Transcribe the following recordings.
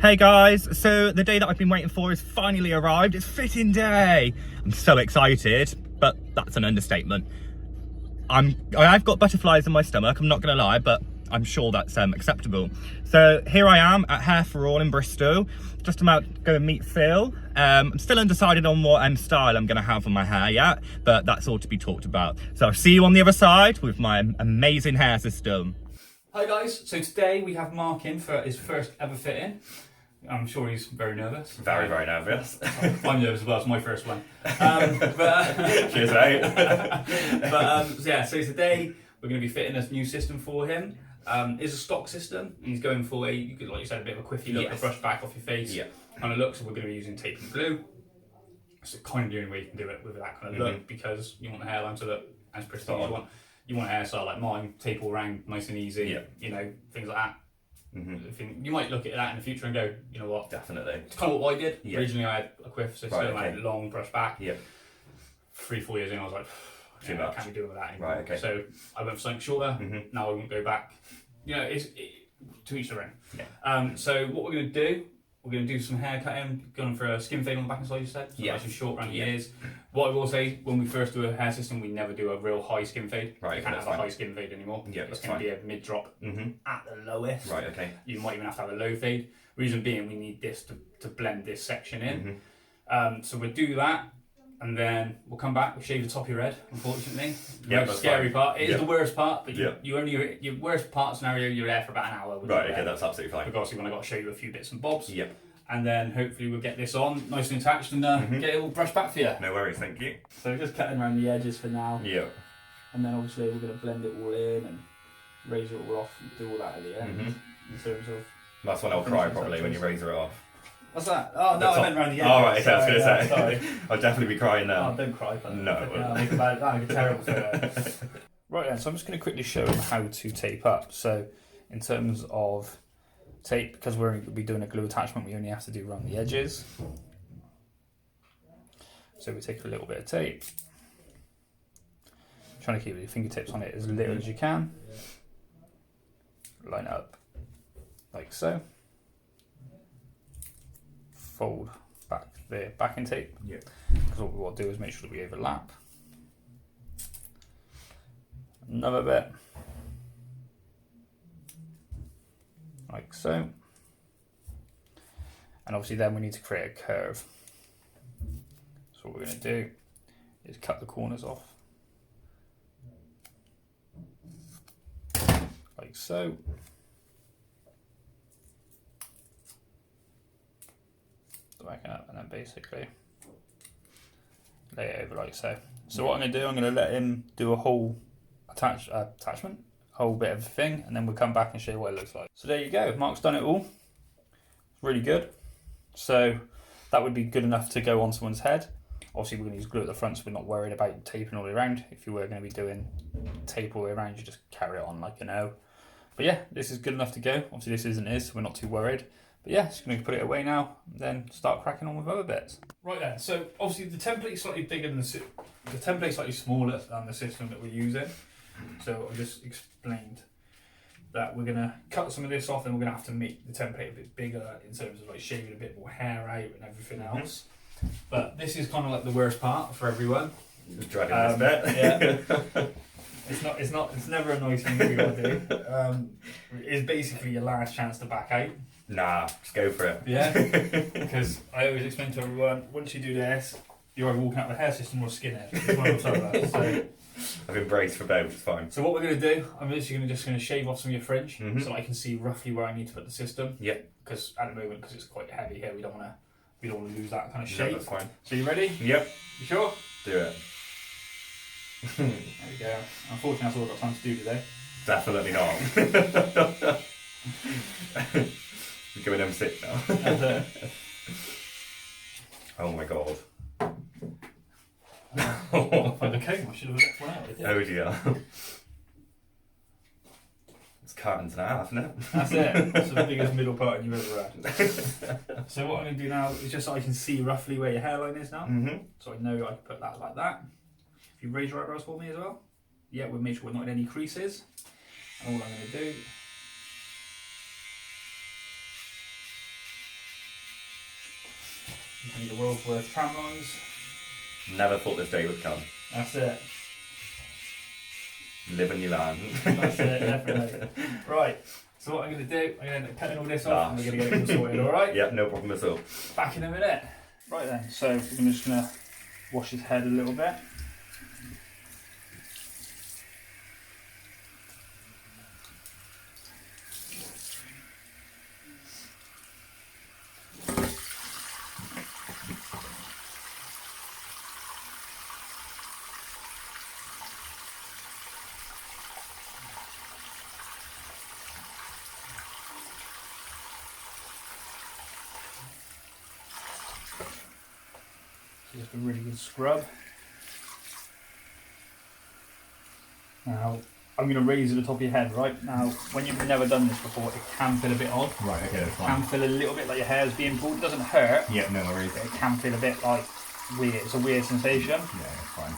Hey guys, so the day that I've been waiting for has finally arrived. It's fitting day. I'm so excited, but that's an understatement. I've got butterflies in my stomach, I'm not gonna lie, but I'm sure that's acceptable. So here I am at Hair for All in Bristol, just about to go and meet Phil. I'm still undecided on what style I'm gonna have on my hair yet, but that's all to be talked about. So I'll see you on the other side with my amazing hair system. Hi guys, so today we have Mark in for his first ever fitting. I'm sure he's very nervous. Very nervous. I'm nervous as well, it's my first one. Cheers, mate. So today we're going to be fitting this new system for him. It's a stock system. He's going for like you said, a bit of a quiffy look, Yes. a brush back off your face kind of look. So we're going to be using tape and glue. So kind of the only way you can do it with that kind of look, because you want the hairline to look as pristine. You want a hairstyle like mine, tape all round, nice and easy. You know, things like that. You might look at that in the future and go, you know what? Definitely. It's kind of what I did. Originally, I had a quiff system, I had a long brush back. 3-4 years in, I was like, I can't be doing with that anymore. So I went for something shorter. Now I won't go back. You know, to each their own. So what we're going to do, we're going to do some hair cutting, going for a skin fade on the back and side, you said. So nice and short around the ears. What I will say, when we first do a hair system, we never do a real high skin fade. You can't have a high skin fade anymore. It's going to be a mid drop at the lowest. You might even have to have a low fade. Reason being, we need this to blend this section in. So we'll do that, and then we'll come back, we'll shave the top of your head, unfortunately. The scary part. It is the worst part, but your worst part scenario, you're there for about an hour. That's absolutely fine. Because when I've got to show you a few bits and bobs. And then hopefully we'll get this on, nice and attached, and get it all brushed back for you. No worries, thank you. So we're just cutting around the edges for now. And then obviously we're going to blend it all in and razor it all off and do all that at the end. In terms of... That's when I'll cry probably, when you razor it off. What's that? Oh no, I meant around the edges. Oh right, okay, I was going to say. Sorry. I'll definitely be crying now. Oh, don't cry. But No. Think about it. That'd be terrible photo. Right then, so I'm just going to quickly show him how to tape up. So in terms of tape, because we're going to be doing a glue attachment, we only have to do around the edges. So we take a little bit of tape, trying to keep your fingertips on it as little as you can. Line it up like so. Fold back the backing tape, because what we want to do is make sure that we overlap. Another bit. Like so. And obviously then we need to create a curve. So what we're going to do is cut the corners off. Like so. Back it up, and then basically lay it over like so. So what I'm going to do, I'm going to let him do a whole attachment, whole bit of thing, and then we'll come back and show you what it looks like. So there you go, Mark's done it all. Really good. So that would be good enough to go on someone's head. Obviously we're going to use glue at the front, so we're not worried about taping all the way around. If you were going to be doing tape all the way around, you just carry it on like you know. But yeah, this is good enough to go. Obviously this isn't his, so we're not too worried. But yeah, just going to put it away now, then start cracking on with other bits. Right then, so obviously the template is slightly bigger than the template is slightly smaller than the system that we're using. So I just explained that we're going to cut some of this off, and we're going to have to make the template a bit bigger in terms of like shaving a bit more hair out and everything else. But this is kind of like the worst part for everyone. Just dragging this bit. It's never a nice thing that we got to do. It's basically your last chance to back out. Nah, just go for it. Yeah, because I always explain to everyone, once you do this, you're either walking out with a hair system or a skinhead. It's one or the other. So I've embraced for both, it's fine. So what we're going to do, I'm literally just going to shave off some of your fringe so I can see roughly where I need to put the system. Because at the moment, because it's quite heavy here, we don't want to lose that kind of shape. No, that's fine. So you ready? Yep. You sure? Do it. There we go. Unfortunately, that's all I've got time to do today. Definitely not. You're going home sick now. Oh my god. Find a comb. I should have left one out. Oh dear. It's cartons and a half, isn't it? That's it. That's the biggest middle part you've ever had. So what I'm going to do now is just so I can see roughly where your hairline is now. So I know I can put that like that. If you raise your eyebrows for me as well. Yeah, we'll make sure we're not in any creases. And all I'm going to do I need a world's worth of tram lines. Never thought this day would come. That's it. Live and you learn. That's it, definitely. Right, so what I'm going to do, I'm going to end up cutting all this off and we're going to get it all sorted, alright? Yeah, no problem at all. Back in a minute. Right then, so I'm just going to wash his head a little bit. Just a really good scrub. Now, I'm going to raise at the top of your head, right? Now, when you've never done this before, it can feel a bit odd. Right, okay, that's It can feel a little bit like your hair's being pulled. It doesn't hurt. Yeah, no worries. But it can feel a bit like weird. It's a weird sensation. Yeah, that's fine.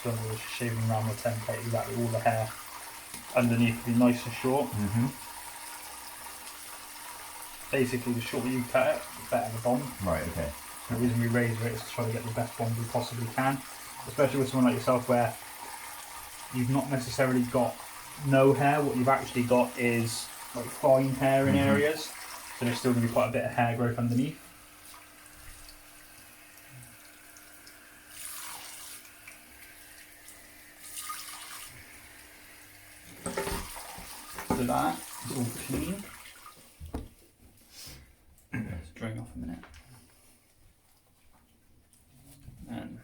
So I'm just shaving around the template exactly all the hair underneath will be nice and short. Basically, the shorter you cut it, the better the bond. Right, okay. The reason we razor it is to try to get the best bond we possibly can, especially with someone like yourself where you've not necessarily got no hair. What you've actually got is like fine hair in areas, so there's still going to be quite a bit of hair growth underneath. So that is all clean. Let's drain off a minute. And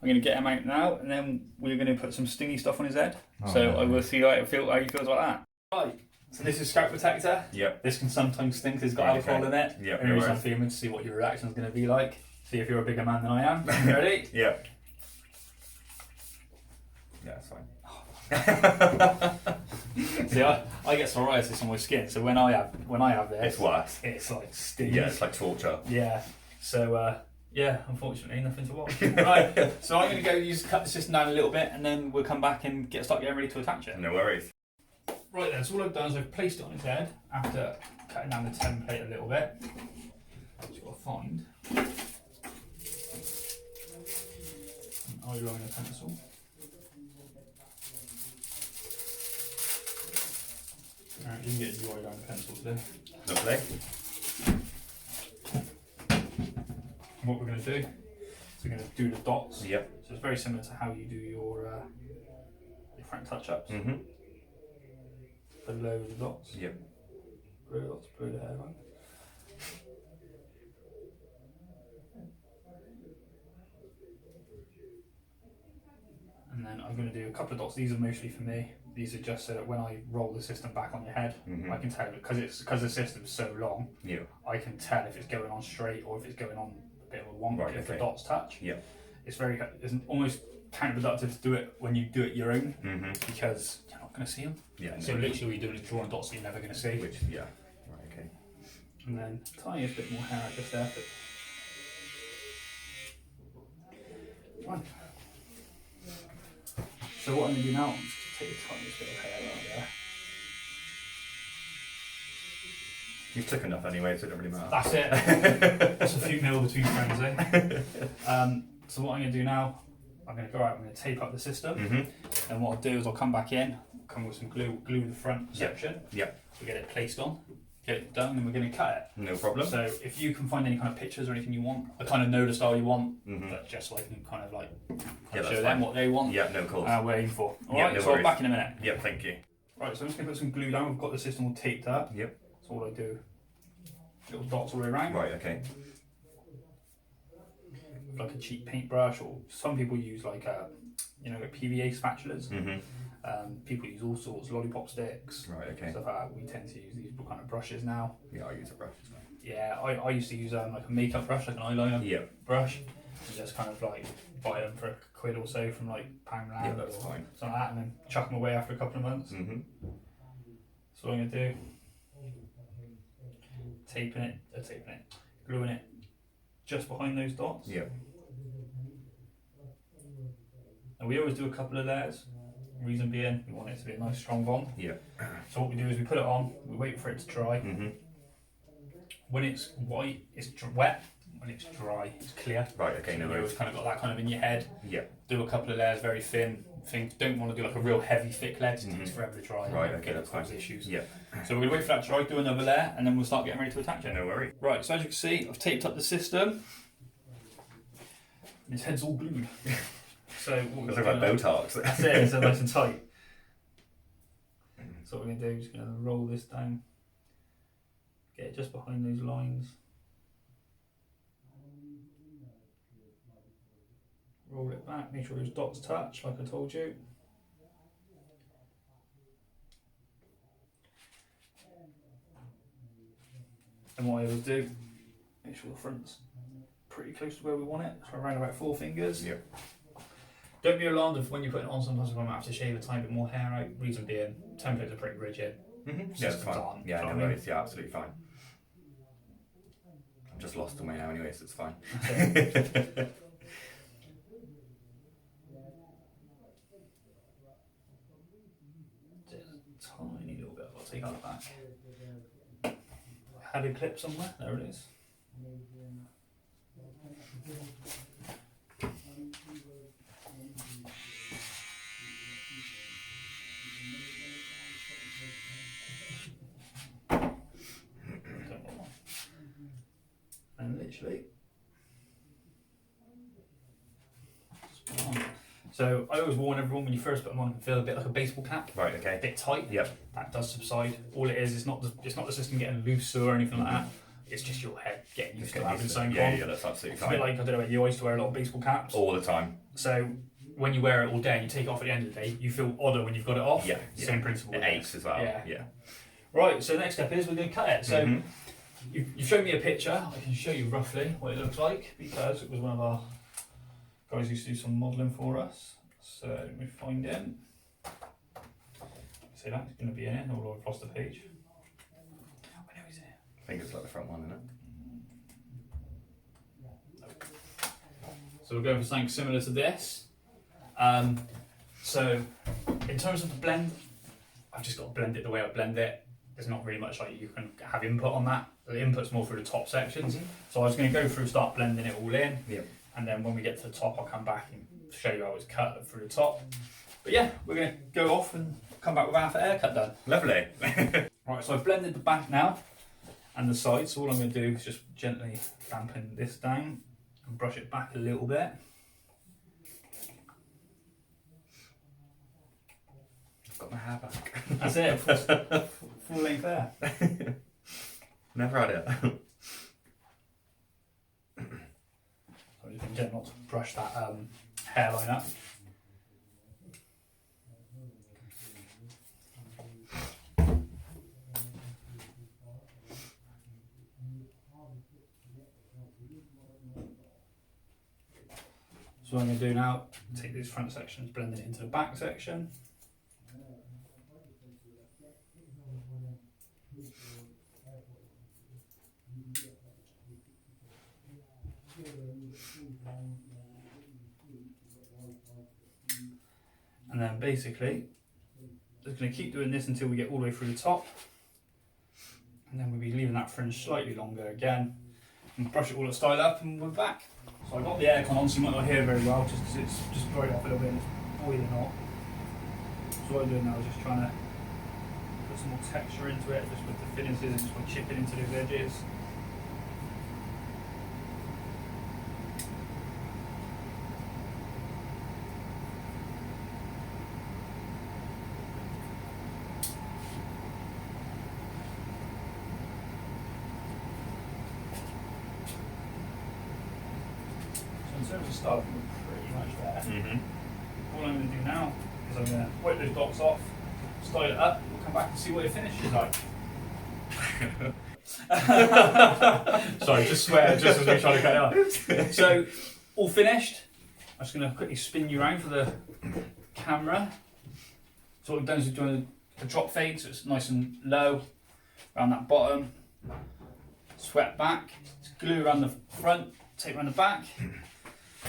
I'm going to get him out now, and then we're going to put some stingy stuff on his head. So I will see how he feels about that. Right. So this is scalp protector. Yep. This can sometimes stink because it's got alcohol in it. Yep. Only reason I'm filming to see what your reaction is going to be like. See if you're a bigger man than I am. You ready? Yep. Yeah, that's fine. See, I get psoriasis on my skin, so when I have this, It's worse. it's like stingy. Yeah, it's like torture. Yeah. So yeah, unfortunately, nothing to watch. Right. So I'm going to go cut the system down a little bit, and then we'll come back and start getting ready to attach it. No worries. Right then. So all I've done is I've placed it on his head after cutting down the template a little bit. So you've got to find an eyeliner pencil. Alright, you can get your eyeliner pencil today. Lovely. What we're going to do is we're going to do the dots. Yep. So it's very similar to how you do your front touch-ups. Below the dots. Yep. Below the dots, below the hairline. And then I'm going to do a couple of dots. These are mostly for me. These are just so that when I roll the system back on your head, I can tell, because the system's so long, I can tell if it's going on straight or if it's going on a bit of a wonk if the dots touch. Yeah. It's almost counterproductive to do it when you do it your own, because you're not going to see them. Yeah. So literally what you're doing is drawing dots that you're never going to see. Which, yeah. Right, okay. And then tiniest bit more hair out just there. Right. So what I'm going to do now is just take the tiniest bit of hair out there. You took enough anyway, so it doesn't really matter. That's it. That's a few mil between friends, eh? So what I'm going to do now, I'm going to go out, I'm going to tape up the system. And what I'll do is I'll come back in, come with some glue the front section. Yep. We'll get it placed on, get it done, and we're going to cut it. No problem. So if you can find any kind of pictures or anything you want, I kind of know the style you want, but just so I can kind of show them what they want. Yeah, no, cool. We're aiming for. Alright, no so I'll worries. be back in a minute. Yep, thank you. Right, so I'm just going to put some glue down. We've got the system all taped up. Yep. So all I do, little dots all the way around. Right, okay. Like a cheap paintbrush, or some people use like like PVA spatulas. People use all sorts, lollipop sticks, Right, okay. stuff like that. We tend to use these kind of brushes now. Yeah, I use a brush as well. Yeah, I used to use like a makeup brush, like an eyeliner brush, and just kind of like buy them for £1 or so from like Poundland Yeah, that's or fine. something like that, and then chuck them away after a couple of months. So what I'm going to do, gluing it just behind those dots. Yeah. And we always do a couple of layers. Reason being, we want it to be a nice strong bond. Yeah. So what we do is we put it on, we wait for it to dry. Mhm. When it's white, it's wet. When it's dry, it's clear. Right. Okay. No You worries. always kind of got that kind of in your head. Yeah. Do a couple of layers very thin. Don't want to do like a real heavy thick layer, it takes forever to dry. Right. Okay. That's fine. Issues. Yeah. So we're going to wait for that to dry, do another layer, and then we'll start getting ready to attach it. No worry. Right, so as you can see, I've taped up the system. And its head's all glued. So what Looks we're like doing, Botox. that's it, it's nice and tight. So what we're going to do is just going to roll this down. Get it just behind those lines. Roll it back, make sure those dots touch, like I told you. And what I always do, make sure the front's pretty close to where we want it, so around about 4 fingers. Yep. Don't be alarmed if when you put it on, sometimes I'm going to have to shave a tiny bit more hair out. Reason being, templates are pretty rigid. Mhm. It's Yeah, just that's fine. on, Yeah, do you no know what I mean? worries. Yeah, absolutely fine. I'm just lost on my now anyway, so it's fine. Just a tiny little bit, I'll take that back. I had a clip somewhere, there it is. And literally, just put it on. So I always warn everyone when you first put them on, it can feel a bit like a baseball cap, Right. a Okay. bit tight. Yep. That does subside. All it is, it's not the system getting looser or anything like that. It's just your head getting used to having something Yeah, on. yeah, that's absolutely It's a bit fine. like, I don't know, you used to wear a lot of baseball caps. All the time. So when you wear it all day and you take it off at the end of the day, you feel odder when you've got it off. Yeah. Same principle. It aches as well. Yeah. Yeah. Right, so the next step is we're going to cut it. So Mhm. you've shown me a picture. I can show you roughly what it looks like because it was one of our guys who used to do some modelling for us. So let me find him. See that? It's going to be in it all across the page. I know he's in it. I think it's like the front one, isn't it? So we're going for something similar to this. So in terms of the blend, I've just got to blend it the way I blend it. There's not really much like you can have input on that. The input's more through the top sections. So I was going to go through, start blending it all in. Yep. And then when we get to the top, I'll come back and show you how it's cut through the top. But yeah, we're going to go off and come back with half a haircut done. Lovely. Right, so I've blended the back now and the sides. So all I'm going to do is just gently dampen this down and brush it back a little bit. I've got my hair back. That's it, full length hair. Never had it. So just again, not to brush that hairline up. So what I'm going to do now, take these front sections, blend it into the back section. And then basically, just going to keep doing this until we get all the way through the top. And then we'll be leaving that fringe slightly longer again. And brush it all at style up and we're back. So I've got the aircon on so you might not hear very well just because it's just dried off a little bit and it's boiling hot. So what I'm doing now is just trying to put some more texture into it, just with the fitting scissors, just by chipping into those edges. In terms of style, we're pretty much there. All I'm going to do now is I'm going to wipe those dots off, style it up, and we'll come back and see what your finish is like. Sorry, just swear just as we're trying to cut it off. So, all finished. I'm just going to quickly spin you around for the camera. So what we've done is we're doing a drop fade, so it's nice and low around that bottom. swept back, glue around the front, tape around the back.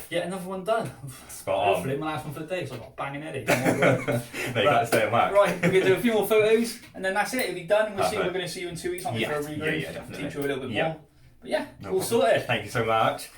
Get another one done. Spot on. Hopefully my last one for the day, so I've got a banging headache. They got to stay on wax. Right, we're going to do a few more photos, and then that's it, it'll be done. We're Perfect. going to see you in 2 weeks, aren't we, Yeah, for a regroup, yeah, definitely. teach you a little bit Yeah. more. But yeah, No all problem. sorted. Thank you so much.